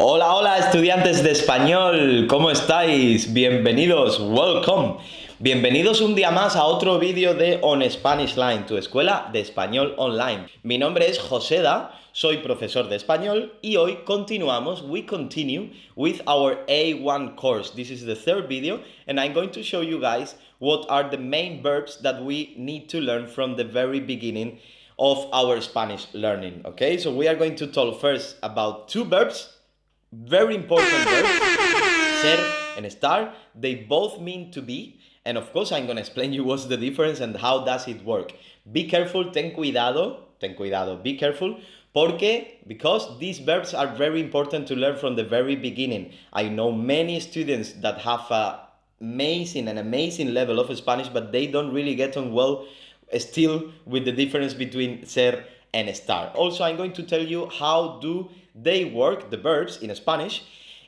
Hola, hola estudiantes de español, ¿cómo estáis? Bienvenidos, welcome. Bienvenidos un día más a otro vídeo de On Spanish Line, tu escuela de español online. Mi nombre es Joseda, soy profesor de español y hoy we continue with our A1 course. This is the third video and I'm going to show you guys what are the main verbs that we need to learn from the very beginning of our Spanish learning, okay? So we are going to talk first about two verbs. Very important verbs, ser and estar. They both mean to be. And of course, I'm going to explain you what's the difference and how does it work. Be careful, ten cuidado, be careful. Because these verbs are very important to learn from the very beginning. I know many students that have an amazing level of Spanish, but they don't really get on well still with the difference between ser and estar. Also, I'm going to tell you how do they work, the verbs in Spanish,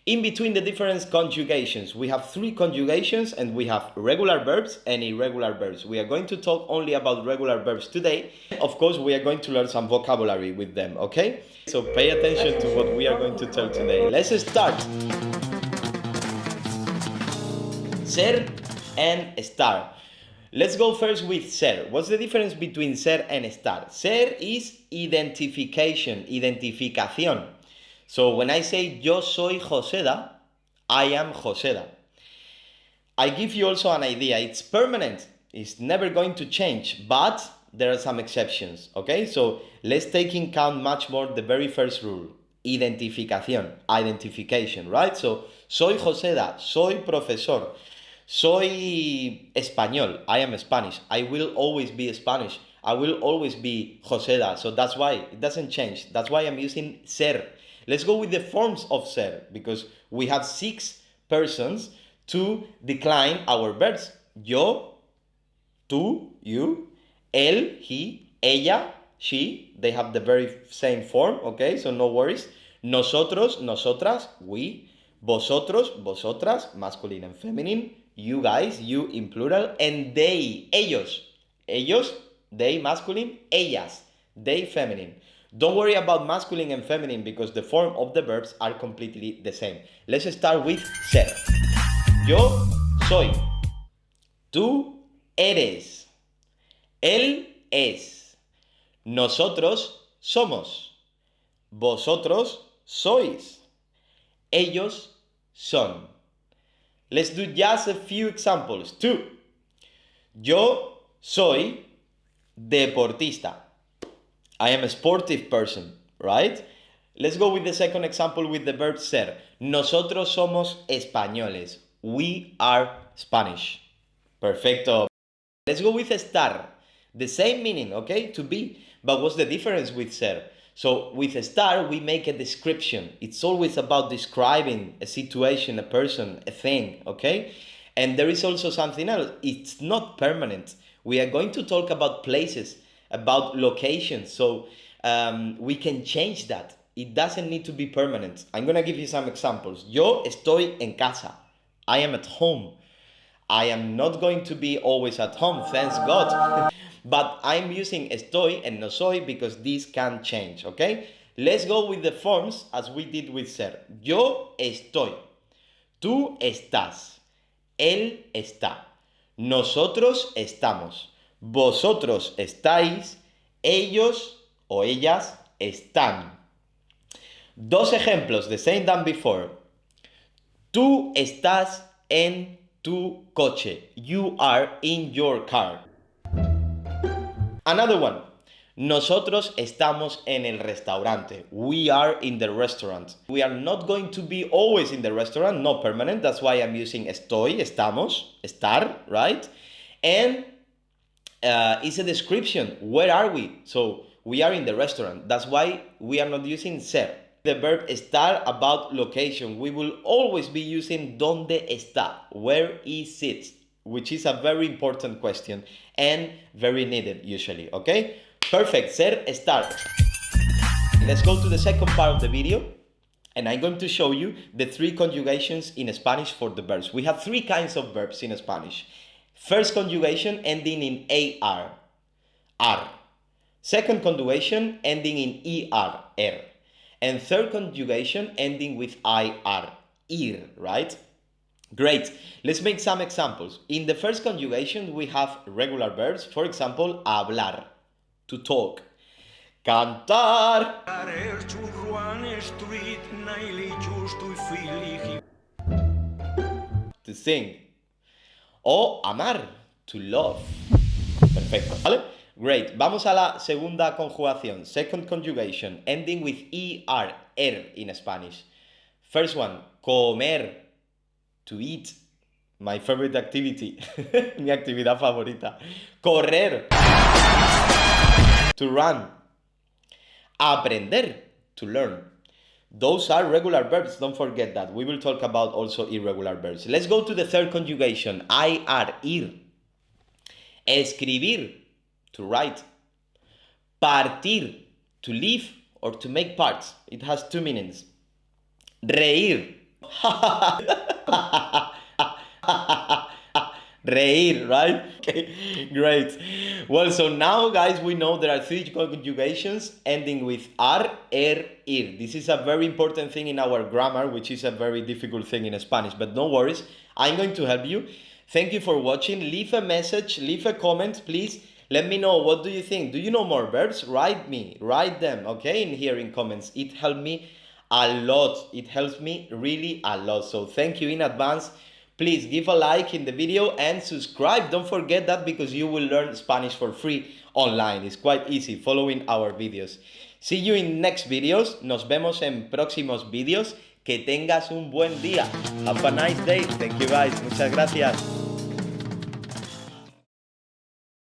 in between the different conjugations. We have three conjugations and we have regular verbs and irregular verbs. We are going to talk only about regular verbs today. Of course, we are going to learn some vocabulary with them, okay? So pay attention to what we are going to tell today. Let's start. Ser and estar. Let's go first with ser. What's the difference between ser and estar? Ser is identificación. So when I say yo soy Joseda, I am Joseda. I give you also an idea. It's permanent. It's never going to change, but there are some exceptions, okay? So let's take in count much more the very first rule. Identification, right? So soy Joseda, soy profesor. Soy español, I am Spanish. I will always be Spanish. I will always be Joseda. So that's why it doesn't change. That's why I'm using ser. Let's go with the forms of ser because we have 6 persons to decline our verbs. Yo, tú, you, él, he, ella, she. They have the very same form, okay? So no worries. Nosotros, nosotras, we. Vosotros, vosotras, masculine and feminine. You guys, you in plural, and they, ellos, they masculine, ellas, they feminine. Don't worry about masculine and feminine because the form of the verbs are completely the same. Let's start with ser. Yo soy. Tú eres. Él es. Nosotros somos. Vosotros sois. Ellos son. Let's do just a few examples. 2. Yo soy deportista. I am a sportive person, right? Let's go with the second example with the verb ser. Nosotros somos españoles. We are Spanish. Perfecto. Let's go with estar. The same meaning, okay? To be. But what's the difference with ser? So with estar, we make a description. It's always about describing a situation, a person, a thing, okay? And there is also something else. It's not permanent. We are going to talk about places, about locations. So we can change that. It doesn't need to be permanent. I'm going to give you some examples. Yo estoy en casa. I am at home. I am not going to be always at home, thanks God. But I'm using estoy and no soy because these can change, okay? Let's go with the forms as we did with ser. Yo estoy. Tú estás. Él está. Nosotros estamos. Vosotros estáis. Ellos o ellas están. 2 ejemplos, the same than before. Tú estás en tu coche. You are in your car. Another one. Nosotros estamos en el restaurante. We are in the restaurant. We are not going to be always in the restaurant, not permanent. That's why I'm using estoy, estamos, estar, right? And it's a description. Where are we? So we are in the restaurant. That's why we are not using ser. The verb estar about location. We will always be using ¿Dónde está? Where is it? Which is a very important question and very needed usually, okay? Perfect, ser, estar. Let's go to the second part of the video and I'm going to show you the 3 conjugations in Spanish for the verbs. We have 3 kinds of verbs in Spanish. First conjugation ending in ar. Second conjugation ending in er. And third conjugation ending with IR, right? Great. Let's make some examples. In the first conjugation, we have regular verbs. For example, hablar, to talk. Cantar, to sing. O amar, to love. Perfecto, ¿vale? Great. Vamos a la segunda conjugación. Second conjugation, ending with ER in Spanish. First one, comer, to eat. My favorite activity. Mi actividad favorita. Correr, to run. Aprender, to learn. Those are regular verbs, don't forget that. We will talk about also irregular verbs. Let's go to the third conjugation, ir. Escribir, to write. Partir, to leave or to make parts. It has two meanings. Reír. Reír, right? Okay, great. Well, so now, guys, we know there are three conjugations ending with ir. This is a very important thing in our grammar, which is a very difficult thing in Spanish, but no worries. I'm going to help you. Thank you for watching. Leave a message, leave a comment, please. Let me know, what do you think? Do you know more verbs? Write them, okay, in here in comments. It helped me a lot. It helps me really a lot. So thank you in advance. Please give a like in the video and subscribe. Don't forget that, because you will learn Spanish for free online. It's quite easy following our videos. See you in next videos. Nos vemos en próximos vídeos. Que tengas un buen día. Have a nice day. Thank you, guys. Muchas gracias.